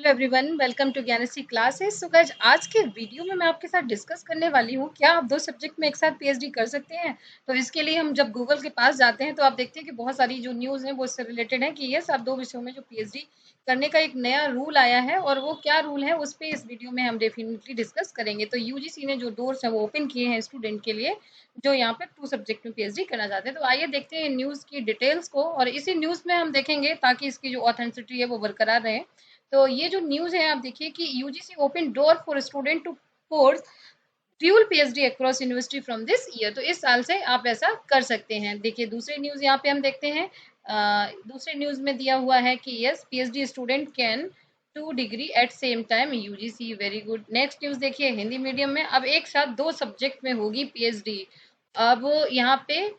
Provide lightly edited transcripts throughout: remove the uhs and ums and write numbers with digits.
Hello everyone, welcome to Gyanshree classes. So guys, आज के video में मैं आपके साथ डिस्कस करने वाली हूँ क्या आप दो सब्जेक्ट में एक साथ पीएचडी कर सकते हैं। तो इसके लिए हम जब गूगल के पास जाते हैं तो आप देखते हैं कि बहुत सारी जो न्यूज़ है वो इससे रिलेटेड है कि यस, आप दो विषयों में जो पीएचडी करने का एक नया रूल आया है और वो क्या रूल है उस पे इस वीडियो में हम डेफिनेटली डिस्कस करेंगे। तो यूजीसी ने जो डोर्स है वो ओपन किए हैं स्टूडेंट के लिए जो यहाँ पे 2 सब्जेक्ट में पीएचडी करना चाहते हैं। तो आइए देखते हैं न्यूज़ की डिटेल्स को और इसी न्यूज़ में हम देखेंगे ताकि इसकी जो ऑथेंटिसिटी है वो बरकरार रहे। तो ये जो न्यूज़ है आप देखिए कि UGC open door for student to course dual PhD across university from this year. तो इस साल से आप ऐसा कर सकते हैं। देखिए दूसरे न्यूज़ यहाँ पे हम देखते हैं। दूसरे न्यूज़ में दिया हुआ है कि yes, PhD student can 2 degree at same time UGC. Very good. Next news देखिए हिंदी मीडियम में अब एक साथ 2 सब्जेक्ट में होगी पीएचडी। अब यहाँ पे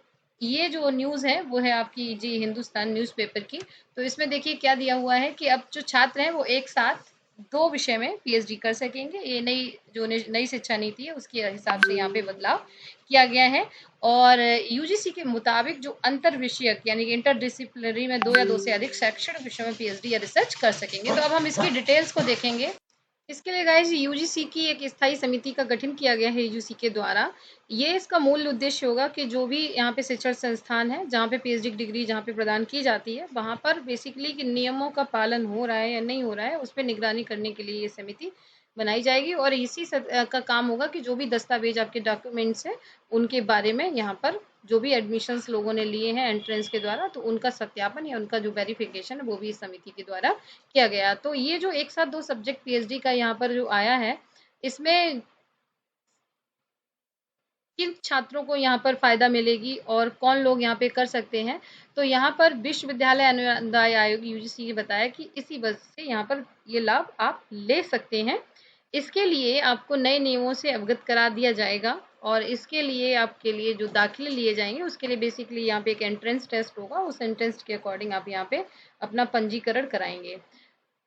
ये जो न्यूज़ है वो है आपकी जी हिंदुस्तान न्यूज़पेपर की। तो इसमें देखिए क्या दिया हुआ है कि अब जो छात्र हैं वो एक साथ 2 विषय में पीएचडी कर सकेंगे। ये नई शिक्षा नीति है उसके हिसाब से यहाँ पे बदलाव किया गया है। और यूजीसी के मुताबिक जो अंतर विषयक यानी कि इंटरडिसिप्लिनरी में 2 या 2 से अधिक शैक्षणिक विषयों में पीएचडी या रिसर्च कर सकेंगे। तो अब हम इसकी डिटेल्स को देखेंगे। इसके लिए गाइस यूजीसी की एक स्थायी समिति का गठन किया गया है यूजीसी के द्वारा। ये इसका मूल उद्देश्य होगा कि जो भी यहाँ पे शिक्षण संस्थान है जहाँ पे पीएचडी डिग्री जहाँ पे प्रदान की जाती है वहाँ पर बेसिकली कि नियमों का पालन हो रहा है या नहीं हो रहा है उस पर निगरानी करने के लिए ये समिति बनाई जाएगी। और का काम होगा कि जो भी दस्तावेज आपके डॉक्यूमेंट्स हैं उनके बारे में यहाँ पर जो भी एडमिशन्स लोगों ने लिए हैं एंट्रेंस के द्वारा तो उनका सत्यापन या उनका जो वेरिफिकेशन है वो भी इस समिति के द्वारा किया गया। तो ये जो एक साथ 2 सब्जेक्ट पीएचडी का यहाँ पर जो आया है इसमें किन छात्रों को यहाँ पर फायदा मिलेगी और कौन लोग यहाँ पे कर सकते हैं। तो यहाँ पर विश्वविद्यालय अनुदान आयोग यूजीसी ने बताया कि इसी वजह से यहाँ पर ये लाभ आप ले सकते हैं। इसके लिए आपको नए नियमों से अवगत करा दिया जाएगा और इसके लिए आपके लिए जो दाखिले लिए जाएंगे उसके लिए बेसिकली यहाँ पे एक एंट्रेंस टेस्ट होगा। उस एंट्रेंस के अकॉर्डिंग आप यहाँ पे अपना पंजीकरण कराएंगे।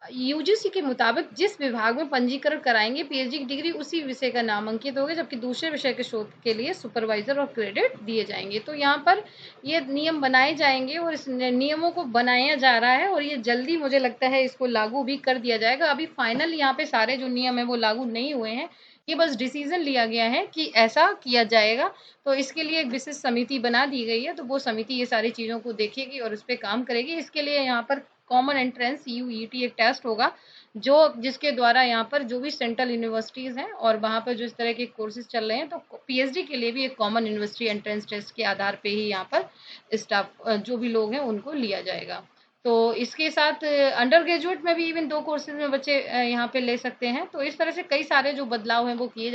यूजीसी के मुताबिक जिस विभाग में पंजीकरण कराएंगे पीएचडी की डिग्री उसी विषय का नामांकित होगा जबकि दूसरे विषय के शोध के लिए सुपरवाइजर और क्रेडिट दिए जाएंगे। तो यहाँ पर ये नियम बनाए जाएंगे और इस नियमों को बनाया जा रहा है और ये जल्दी मुझे लगता है इसको लागू भी कर दिया जाएगा। अभी फाइनल यहाँ पे सारे जो नियम है वो लागू नहीं हुए हैं। ये बस डिसीजन लिया गया है कि ऐसा किया जाएगा। तो इसके लिए एक विशेष समिति बना दी गई है। तो वो समिति ये सारी चीज़ों को देखेगी और उस पर काम करेगी। इसके लिए यहाँ पर कॉमन एंट्रेंस यूईटी एक टेस्ट होगा जो जिसके द्वारा यहाँ पर जो भी सेंट्रल यूनिवर्सिटीज़ हैं और वहाँ पर जो इस तरह के कोर्सेज चल रहे हैं तो पीएचडी के लिए भी एक कॉमन यूनिवर्सिटी एंट्रेंस टेस्ट के आधार पे ही यहाँ पर स्टाफ जो भी लोग हैं उनको लिया जाएगा। तो इसके साथ अंडर ग्रेजुएट में भी इवन 2 कोर्सेज में बच्चे यहाँ पे ले सकते हैं। तो इस तरह से कई सारे जो बदलाव हैं वो किए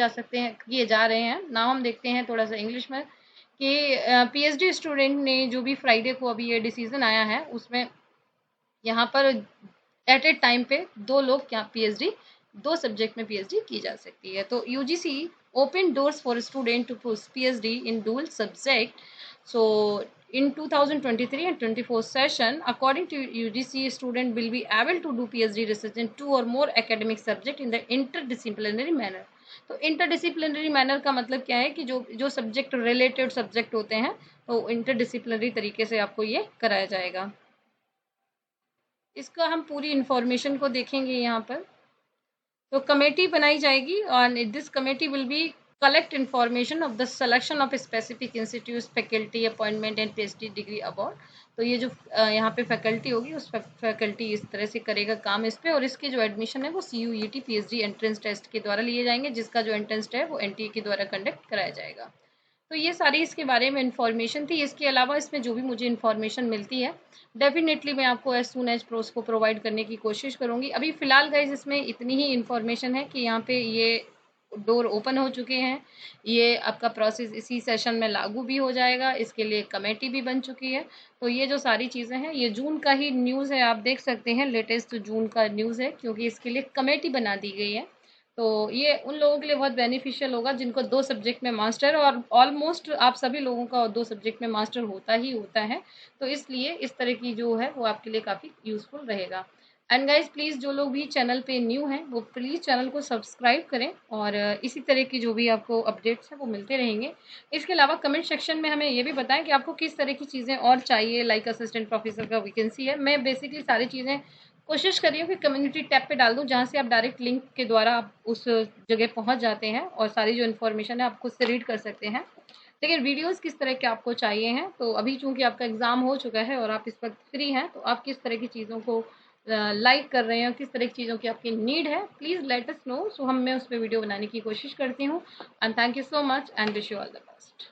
जा रहे हैं। नाउ हम देखते हैं थोड़ा सा इंग्लिश में कि पीएचडी स्टूडेंट ने जो भी फ्राइडे को अभी ये डिसीजन आया है उसमें यहाँ पर एट ए टाइम पे 2 लोग क्या पीएचडी 2 सब्जेक्ट में पीएचडी की जा सकती है। तो UGC open doors for student to PhD in dual subject. So in 2023 and 24 session, according to UGC, student will be able to do PhD research in 2 or more academic subject in the interdisciplinary manner। तो interdisciplinary manner का मतलब क्या है कि जो जो subject related subject होते हैं तो इंटरडिसिप्लिनरी तरीके से आपको ये कराया जाएगा। इसका हम पूरी इन्फॉर्मेशन को देखेंगे यहाँ पर। तो कमेटी बनाई जाएगी और this committee will be collect information of the selection of specific institute faculty appointment and PhD degree award. तो ये जो यहाँ पे फैकल्टी होगी उस फैकल्टी इस तरह से करेगा काम इस पे और इसके जो एडमिशन है वो CUET पीएचडी एंट्रेंस टेस्ट के द्वारा लिए जाएंगे जिसका जो एंट्रेंस है वो एनटीए के द्वारा कंडक्ट कराया जाएगा। तो ये सारी इसके बारे में इन्फॉर्मेशन थी। इसके अलावा इसमें जो भी मुझे इन्फॉर्मेशन मिलती है डेफिनेटली मैं आपको एज सून एज प्रोस को प्रोवाइड करने की कोशिश करूँगी। अभी फ़िलहाल गाइज इसमें इतनी ही इन्फॉर्मेशन है कि यहाँ पे ये डोर ओपन हो चुके हैं। ये आपका प्रोसेस इसी सेशन में लागू भी हो जाएगा। इसके लिए कमेटी भी बन चुकी है। तो ये जो सारी चीज़ें हैं ये जून का ही न्यूज़ है, आप देख सकते हैं लेटेस्ट जून का न्यूज़ है क्योंकि इसके लिए कमेटी बना दी गई है। तो ये उन लोगों के लिए बहुत बेनिफिशियल होगा जिनको 2 सब्जेक्ट में मास्टर और ऑलमोस्ट आप सभी लोगों का 2 सब्जेक्ट में मास्टर होता ही होता है। तो इसलिए इस तरह की जो है वो आपके लिए काफ़ी यूज़फुल रहेगा। एंड गाइज प्लीज़ जो लोग भी चैनल पे न्यू हैं वो प्लीज़ चैनल को सब्सक्राइब करें और इसी तरह की जो भी आपको अपडेट्स हैं वो मिलते रहेंगे। इसके अलावा कमेंट सेक्शन में हमें ये भी बताएं कि आपको किस तरह की चीज़ें और चाहिए। लाइक असिस्टेंट प्रोफेसर का वैकेंसी है, मैं बेसिकली सारी चीज़ें कोशिश करिए कि कम्युनिटी टैब पे डाल दूँ, जहाँ से आप डायरेक्ट लिंक के द्वारा आप उस जगह पहुँच जाते हैं और सारी जो इन्फॉर्मेशन है आप खुद से रीड कर सकते हैं। लेकिन वीडियोज़ किस तरह के आपको चाहिए हैं, तो अभी चूँकि आपका एग्ज़ाम हो चुका है और आप इस वक़्त फ्री हैं, तो आप किस तरह की चीज़ों को लाइक कर रहे हैं, किस तरह की चीज़ों की आपकी नीड है, प्लीज़ लेट अस नो। सो मैं उस पे वीडियो बनाने की कोशिश करती हूँ। And thank you so much and wish you all the best.